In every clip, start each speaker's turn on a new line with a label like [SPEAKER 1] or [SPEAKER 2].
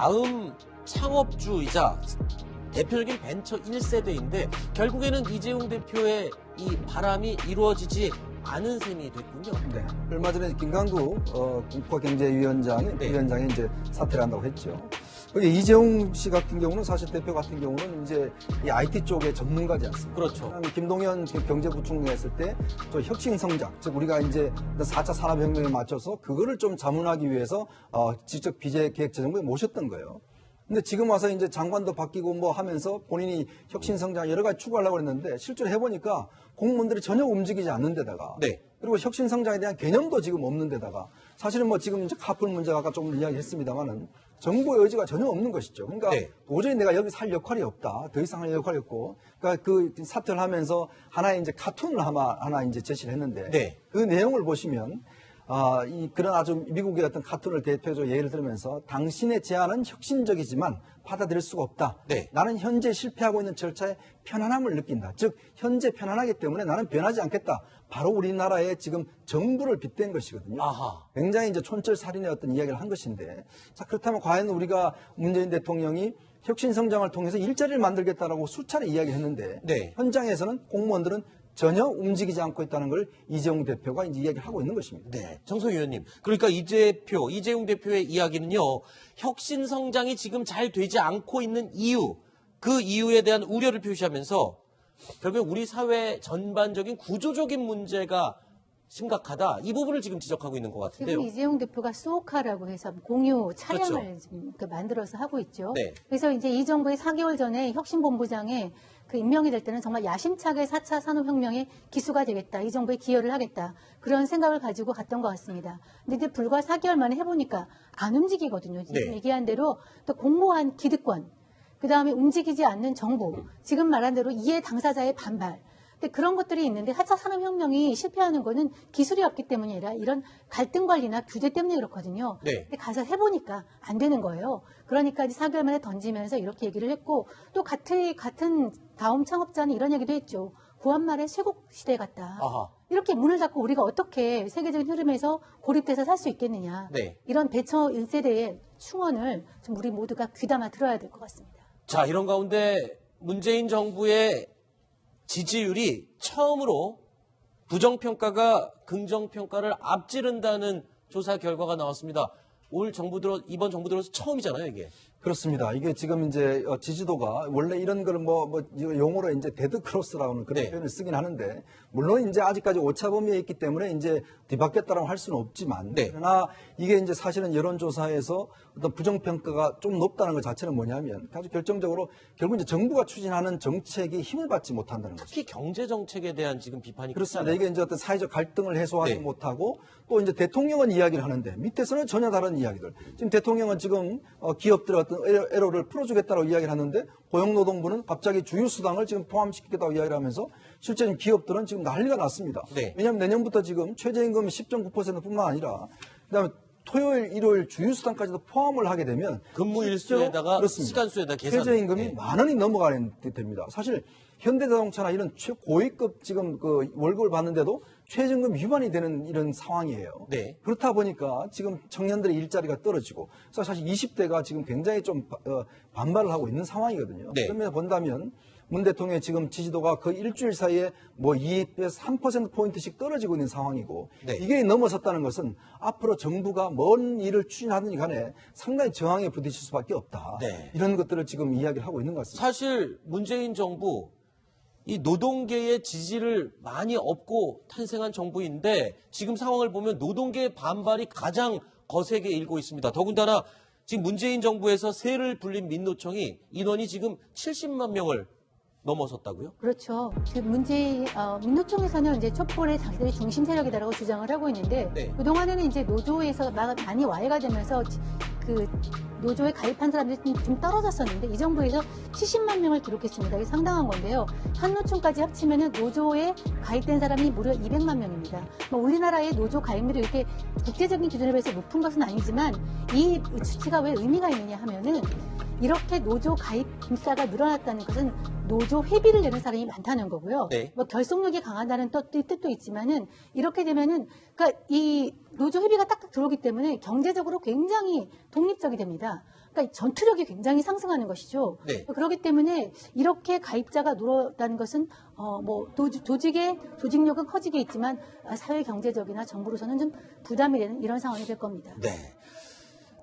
[SPEAKER 1] 다음 창업주이자 대표적인 벤처 1세대인데 결국에는 이재용 대표의 이 바람이 이루어지지 않은 셈이 됐군요.
[SPEAKER 2] 네. 얼마 전에 김강구 국가경제위원장이 이제 사퇴를 한다고 했죠. 거기 이재용 씨 같은 경우는 사실 대표 같은 경우는 이제 이 IT 쪽의 전문가지 않습니까?
[SPEAKER 1] 그렇죠.
[SPEAKER 2] 김동연 경제부총리 했을 때 또 혁신 성장, 즉 우리가 이제 4차 산업혁명에 맞춰서 그거를 좀 자문하기 위해서 지적 비제계획재정부에 모셨던 거예요. 근데 지금 와서 이제 장관도 바뀌고 뭐 하면서 본인이 혁신 성장 여러 가지 추구하려고 했는데 실제로 해보니까 공무원들이 전혀 움직이지 않는 데다가 그리고 혁신 성장에 대한 개념도 지금 없는 데다가 사실은 뭐 지금 이제 카풀 문제가 아까 좀 이야기했습니다만은 정부의 의지가 전혀 없는 것이죠. 그러니까 도저히 내가 여기 살 역할이 없다. 더 이상 할 역할이 없고. 그러니까 그 사퇴를 하면서 하나의 이제 카툰을 하나 이제 제시를 했는데 그 내용을 보시면 그런 아주 미국의 어떤 카툰을 대표적으로 예를 들면서 당신의 제안은 혁신적이지만 받아들일 수가 없다. 나는 현재 실패하고 있는 절차에 편안함을 느낀다. 즉 현재 편안하기 때문에 나는 변하지 않겠다. 바로 우리나라의 지금 정부를 빗댄 것이거든요. 굉장히 이제 촌철살인의 어떤 이야기를 한 것인데 자 그렇다면 과연 우리가 문재인 대통령이 혁신 성장을 통해서 일자리를 만들겠다라고 수차례 이야기했는데 현장에서는 공무원들은 전혀 움직이지 않고 있다는 걸 이재용 대표가 이제 이야기를 하고 있는 것입니다.
[SPEAKER 1] 네, 정성희 의원님. 그러니까 이재용 대표의 이야기는요, 혁신 성장이 지금 잘 되지 않고 있는 이유, 그 이유에 대한 우려를 표시하면서 결국 우리 사회 전반적인 구조적인 문제가 심각하다. 이 부분을 지금 지적하고 있는 것 같은데요.
[SPEAKER 3] 지금 이재용 대표가 소카라고 해서 공유 차량을 지금 만들어서 하고 있죠. 그래서 이제 이 정부의 4개월 전에 혁신본부장에 그 임명이 될 때는 정말 야심차게 4차 산업혁명의 기수가 되겠다. 이 정부에 기여를 하겠다. 그런 생각을 가지고 갔던 것 같습니다. 근데 이제 불과 4개월 만에 해보니까 안 움직이거든요. 지금 얘기한 대로 또 공모한 기득권, 그 다음에 움직이지 않는 정부, 지금 말한 대로 이해 당사자의 반발. 근데 그런 것들이 있는데 4차 산업혁명이 실패하는 거는 기술이 없기 때문이 아니라 이런 갈등 관리나 규제 때문에 그렇거든요. 근데 가서 해보니까 안 되는 거예요. 그러니까 이제 4개월 만에 던지면서 이렇게 얘기를 했고 또 같은 다음 창업자는 이런 얘기도 했죠. 구한말의 쇠국 시대 같다. 이렇게 문을 닫고 우리가 어떻게 세계적인 흐름에서 고립돼서 살 수 있겠느냐. 이런 벤처 1세대의 충언을 좀 우리 모두가 귀담아 들어야 될 것 같습니다.
[SPEAKER 1] 자, 이런 가운데 문재인 정부의 지지율이 처음으로 부정평가가 긍정평가를 앞지른다는 조사 결과가 나왔습니다. 이번 정부 들어서 처음이잖아요, 이게.
[SPEAKER 2] 그렇습니다. 이게 지금 이제 지지도가 원래 이런 걸 용어로 이제 데드크로스라는 그런 표현을 쓰긴 하는데 물론 이제 아직까지 오차 범위에 있기 때문에 이제 뒤바뀌었다라고 할 수는 없지만 그러나 이게 이제 사실은 여론조사에서 어떤 부정평가가 좀 높다는 것 자체는 뭐냐면 아주 결정적으로 결국 이제 정부가 추진하는 정책이 힘을 받지 못한다는 거죠.
[SPEAKER 1] 특히 경제 정책에 대한 지금 비판이
[SPEAKER 2] 그렇습니다. 이게 이제 어떤 사회적 갈등을 해소하지 못하고 또 이제 대통령은 이야기를 하는데 밑에서는 전혀 다른 이야기들. 지금 대통령은 지금 기업들의 어떤 애로를 풀어주겠다고 이야기를 하는데 고용노동부는 갑자기 주휴수당을 지금 포함시키겠다고 이야기를 하면서 실제 기업들은 지금 난리가 났습니다. 왜냐하면 내년부터 지금 최저임금이 10.9%뿐만 아니라 그다음에 토요일, 일요일 주휴수당까지도 포함을 하게 되면
[SPEAKER 1] 근무 일수에다가 시간수에다 계산
[SPEAKER 2] 최저임금이 10,000원이 넘어가게 됩니다. 사실 현대자동차나 이런 최고위급 지금 그 월급을 받는데도 최저임금 위반이 되는 이런 상황이에요. 그렇다 보니까 지금 청년들의 일자리가 떨어지고 그래서 사실 20대가 지금 굉장히 좀 반발을 하고 있는 상황이거든요. 그러면서 본다면 문 대통령의 지금 지지도가 거의 일주일 사이에 2에서 3%포인트씩 떨어지고 있는 상황이고 이게 넘어섰다는 것은 앞으로 정부가 뭔 일을 추진하든지 간에 상당히 저항에 부딪힐 수밖에 없다. 이런 것들을 지금 이야기를 하고 있는 것 같습니다.
[SPEAKER 1] 사실 문재인 정부 이 노동계의 지지를 많이 얻고 탄생한 정부인데 지금 상황을 보면 노동계의 반발이 가장 거세게 일고 있습니다. 더군다나 지금 문재인 정부에서 세를 불린 민노총이 인원이 지금 70만 명을 넘어섰다고요?
[SPEAKER 3] 그렇죠. 지금 민노총에서는 이제 촛불의 자기들의 중심 세력이다라고 주장을 하고 있는데 그동안에는 이제 노조에서 많이 와해가 되면서 그 노조에 가입한 사람들이 좀 떨어졌었는데 이 정부에서 70만 명을 기록했습니다. 이게 상당한 건데요. 한노총까지 합치면은 노조에 가입된 사람이 무려 200만 명입니다. 우리나라의 노조 가입률이 이렇게 국제적인 기준에 비해서 높은 것은 아니지만 이 수치가 왜 의미가 있느냐 하면은 이렇게 노조 가입자가 늘어났다는 것은 노조 회비를 내는 사람이 많다는 거고요. 결속력이 강하다는 뜻도 있지만은 이렇게 되면은 그러니까 이 노조 회비가 딱딱 들어오기 때문에 경제적으로 굉장히 독립적이 됩니다. 그러니까 전투력이 굉장히 상승하는 것이죠.
[SPEAKER 1] 네.
[SPEAKER 3] 그렇기 때문에 이렇게 가입자가 늘어나는 것은 조직의 조직력은 커지게 있지만 사회 경제적이나 정부로서는 좀 부담이 되는 이런 상황이 될 겁니다.
[SPEAKER 1] 네.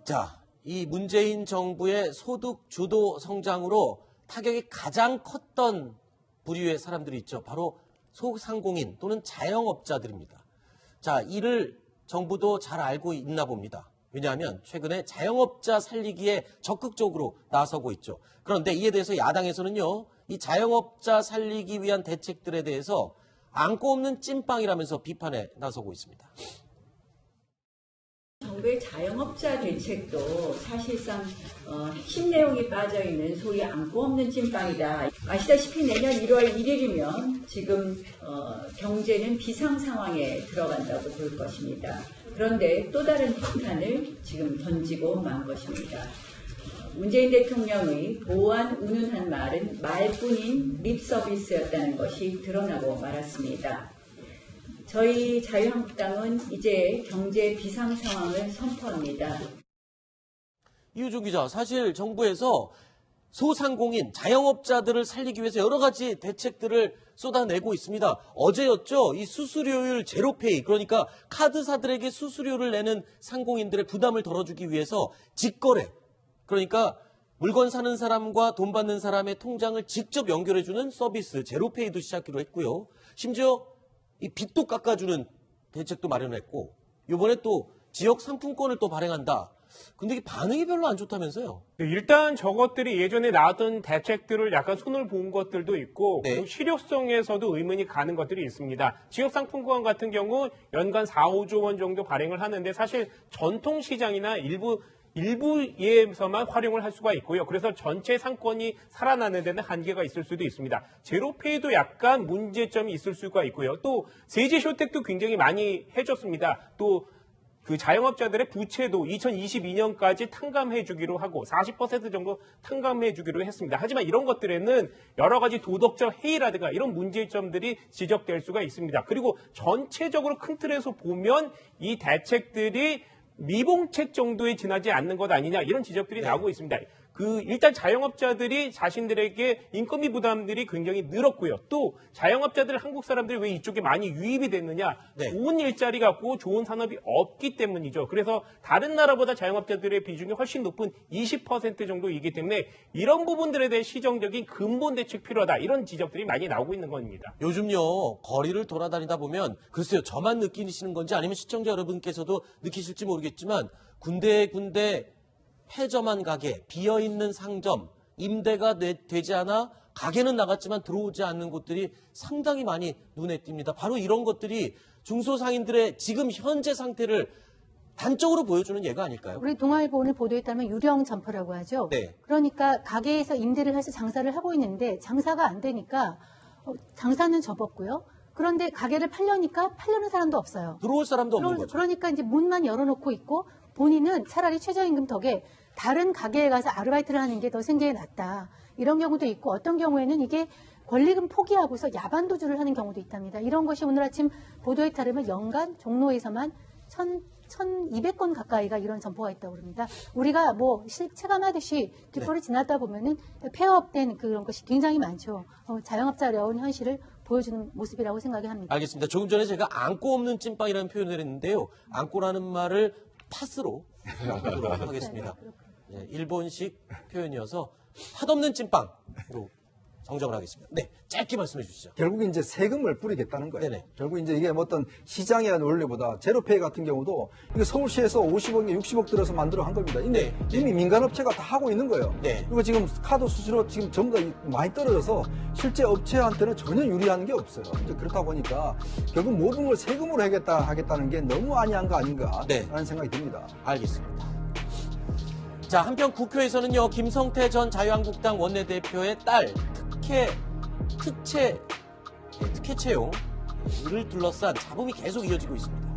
[SPEAKER 1] 자, 이 문재인 정부의 소득 주도 성장으로 타격이 가장 컸던 부류의 사람들이 있죠. 바로 소상공인 또는 자영업자들입니다. 자, 이를 정부도 잘 알고 있나 봅니다. 왜냐하면 최근에 자영업자 살리기에 적극적으로 나서고 있죠. 그런데 이에 대해서 야당에서는요, 이 자영업자 살리기 위한 대책들에 대해서 안고 없는 찐빵이라면서 비판에 나서고 있습니다.
[SPEAKER 4] 정부의 자영업자 대책도 사실상 핵심 내용이 빠져있는 소위 안고 없는 찐빵이다. 아시다시피 내년 1월 1일이면 지금 경제는 비상 상황에 들어간다고 볼 것입니다. 그런데 또 다른 폭탄을 지금 던지고 만 것입니다. 문재인 대통령의 보안 운운한 말은 말뿐인 립 서비스였다는 것이 드러나고 말았습니다. 저희 자유한국당은 이제 경제 비상 상황을 선포합니다.
[SPEAKER 1] 이우종 기자, 사실 정부에서 소상공인, 자영업자들을 살리기 위해서 여러 가지 대책들을 쏟아내고 있습니다. 어제였죠. 이 수수료율 제로페이, 그러니까 카드사들에게 수수료를 내는 상공인들의 부담을 덜어주기 위해서 직거래, 그러니까 물건 사는 사람과 돈 받는 사람의 통장을 직접 연결해주는 서비스 제로페이도 시작하기로 했고요. 심지어 이 빚도 깎아주는 대책도 마련했고, 이번에 또 지역 상품권을 또 발행한다. 근데 이게 반응이 별로 안 좋다면서요?
[SPEAKER 5] 네, 일단 저것들이 예전에 나왔던 대책들을 약간 손을 본 것들도 있고,
[SPEAKER 1] 네.
[SPEAKER 5] 그리고 실효성에서도 의문이 가는 것들이 있습니다. 지역상품권 같은 경우 연간 4, 5조 원 정도 발행을 하는데 사실 전통시장이나 일부에서만 활용을 할 수가 있고요. 그래서 전체 상권이 살아나는 데는 한계가 있을 수도 있습니다. 제로페이도 약간 문제점이 있을 수가 있고요. 또 세제 쇼택도 굉장히 많이 해줬습니다. 또 그 자영업자들의 부채도 2022년까지 탕감해주기로 하고 40% 정도 탕감해주기로 했습니다. 하지만 이런 것들에는 여러 가지 도덕적 해이라든가 이런 문제점들이 지적될 수가 있습니다. 그리고 전체적으로 큰 틀에서 보면 이 대책들이 미봉책 정도에 지나지 않는 것 아니냐 이런 지적들이 나오고 있습니다. 일단 자영업자들이 자신들에게 인건비 부담들이 굉장히 늘었고요. 또 자영업자들 한국 사람들이 왜 이쪽에 많이 유입이 됐느냐?
[SPEAKER 1] 네.
[SPEAKER 5] 좋은 일자리가 없고 좋은 산업이 없기 때문이죠. 그래서 다른 나라보다 자영업자들의 비중이 훨씬 높은 20% 정도이기 때문에 이런 부분들에 대해 시정적인 근본 대책 필요하다. 이런 지적들이 많이 나오고 있는 겁니다.
[SPEAKER 1] 요즘요, 거리를 돌아다니다 보면 글쎄요, 저만 느끼시는 건지 아니면 시청자 여러분께서도 느끼실지 모르겠지만 군데군데 폐점한 가게, 비어있는 상점, 임대가 되지 않아 가게는 나갔지만 들어오지 않는 곳들이 상당히 많이 눈에 띕니다. 바로 이런 것들이 중소상인들의 지금 현재 상태를 단적으로 보여주는 예가 아닐까요?
[SPEAKER 3] 우리 동아일보 오늘 보도에 따르면 유령 점포라고 하죠.
[SPEAKER 1] 네.
[SPEAKER 3] 그러니까 가게에서 임대를 해서 장사를 하고 있는데 장사가 안 되니까 장사는 접었고요. 그런데 가게를 팔려니까 팔려는 사람도 없어요.
[SPEAKER 1] 들어올 사람도 없는 거죠.
[SPEAKER 3] 그러니까 이제 문만 열어놓고 있고 본인은 차라리 최저임금 덕에 다른 가게에 가서 아르바이트를 하는 게 더 생계에 낫다. 이런 경우도 있고 어떤 경우에는 이게 권리금 포기하고서 야반도주를 하는 경우도 있답니다. 이런 것이 오늘 아침 보도에 따르면 연간 종로에서만 1,200건 가까이가 이런 점포가 있다고 합니다. 우리가 체감하듯이 길거리 지나다 보면은 폐업된 그런 것이 굉장히 많죠. 자영업자 어려운 현실을 보여주는 모습이라고 생각이 합니다.
[SPEAKER 1] 알겠습니다. 조금 전에 제가 안고 없는 찐빵이라는 표현을 했는데요. 안고라는 말을 팥으로 바꾸도록 하겠습니다. 네, 일본식 표현이어서 팥없는 찐빵으로 정정을 하겠습니다. 네, 짧게 말씀해 주시죠.
[SPEAKER 2] 결국 이제 세금을 뿌리겠다는 거예요.
[SPEAKER 1] 네네.
[SPEAKER 2] 결국 이제 이게 어떤 시장의 원리보다 제로페이 같은 경우도 이게 서울시에서 50억, 60억 들어서 만들어 한 겁니다. 근데
[SPEAKER 1] 네.
[SPEAKER 2] 이미 민간업체가 다 하고 있는 거예요.
[SPEAKER 1] 네.
[SPEAKER 2] 그리고 지금 카드 수수료 지금 전부 다 많이 떨어져서 실제 업체한테는 전혀 유리한 게 없어요. 이제 그렇다 보니까 결국 모든 걸 세금으로 하겠다는 게 너무 아니한 거 아닌가라는
[SPEAKER 1] 네.
[SPEAKER 2] 생각이 듭니다.
[SPEAKER 1] 알겠습니다. 자, 한편 국회에서는요, 김성태 전 자유한국당 원내대표의 딸 특혜 채용을 둘러싼 잡음이 계속 이어지고 있습니다.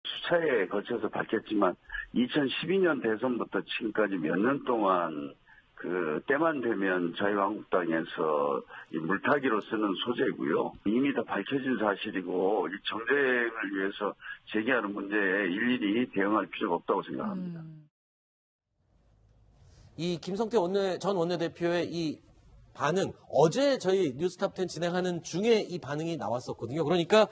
[SPEAKER 6] 수차에 거쳐서 밝혔지만 2012년 대선부터 지금까지 몇 년 동안 그 때만 되면 자유한국당에서 이 물타기로 쓰는 소재고요. 이미 다 밝혀진 사실이고 이 정쟁을 위해서 제기하는 문제에 일일이 대응할 필요가 없다고 생각합니다.
[SPEAKER 1] 이 김성태 전 원내대표의 이 반응, 어제 저희 뉴스탑10 진행하는 중에 이 반응이 나왔었거든요. 그러니까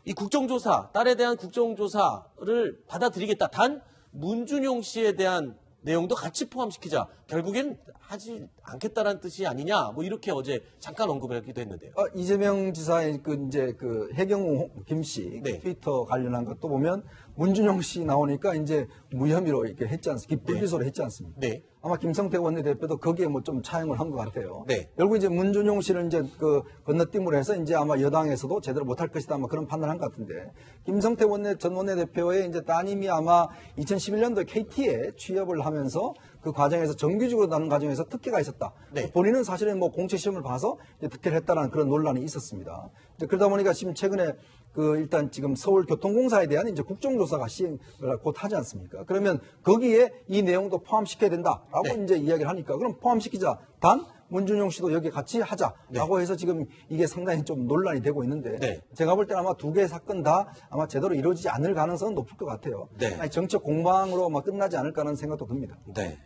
[SPEAKER 1] 이 국정조사, 딸에 대한 국정조사를 받아들이겠다. 단 문준용 씨에 대한 내용도 같이 포함시키자. 결국엔 하지 않겠다라는 뜻이 아니냐. 뭐 이렇게 어제 잠깐 언급하기도 했는데요.
[SPEAKER 2] 이재명 지사의 해경호 김씨
[SPEAKER 1] 네.
[SPEAKER 2] 트위터 관련한 것도 보면 문준용 씨 나오니까 이제 무혐의로 이렇게 했지 않습니까? 불기소를 했지 않습니까?
[SPEAKER 1] 네.
[SPEAKER 2] 아마 김성태 원내대표도 거기에 뭐 좀 차용을 한 것 같아요.
[SPEAKER 1] 네.
[SPEAKER 2] 결국 이제 문준용 씨를 이제 건너뛰므로 해서 이제 아마 여당에서도 제대로 못할 것이다. 아마 그런 판단을 한 것 같은데 김성태 전 원내대표의 이제 따님이 아마 2011년도에 KT에 취업을 하면서 그 과정에서 정규직으로 나는 과정에서 특혜가 있었다.
[SPEAKER 1] 네.
[SPEAKER 2] 본인은 사실은 뭐 공채 시험을 봐서 이제 특혜를 했다는 그런 논란이 있었습니다. 이제 그러다 보니까 지금 최근에 일단 지금 서울교통공사에 대한 이제 국정조사가 시행을 곧 하지 않습니까? 그러면 거기에 이 내용도 포함시켜야 된다라고
[SPEAKER 1] 네.
[SPEAKER 2] 이제 이야기를 하니까 그럼 포함시키자. 단 문준용 씨도 여기 같이 하자라고 해서 지금 이게 상당히 좀 논란이 되고 있는데
[SPEAKER 1] 네.
[SPEAKER 2] 제가 볼 때는 아마 두 개의 사건 다 아마 제대로 이루어지지 않을 가능성은 높을 것 같아요.
[SPEAKER 1] 네.
[SPEAKER 2] 아니, 정책 공방으로 끝나지 않을까 하는 생각도 듭니다.
[SPEAKER 1] 네.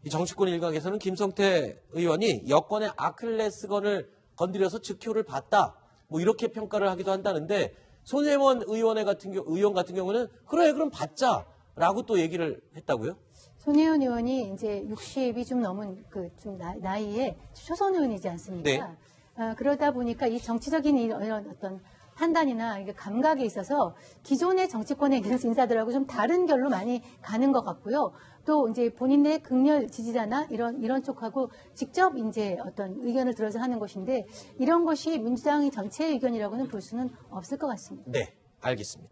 [SPEAKER 1] 이 정치권 일각에서는 김성태 의원이 여권의 아킬레스건을 건드려서 즉효를 봤다. 뭐 이렇게 평가를 하기도 한다는데 손혜원 의원 같은 경우는 그래 그럼 받자라고 또 얘기를 했다고요?
[SPEAKER 3] 손혜원 의원이 이제 60이 좀 넘은 좀 나이에 초선 의원이지 않습니까?
[SPEAKER 1] 네.
[SPEAKER 3] 그러다 보니까 이 정치적인 이런 어떤 판단이나 이게 감각에 있어서 기존의 정치권에 있는 인사들하고 좀 다른 결로 많이 가는 것 같고요. 또 이제 본인의 극렬 지지자나 이런 쪽하고 직접 이제 어떤 의견을 들어서 하는 것인데 이런 것이 민주당의 전체 의견이라고는 볼 수는 없을 것 같습니다.
[SPEAKER 1] 네, 알겠습니다.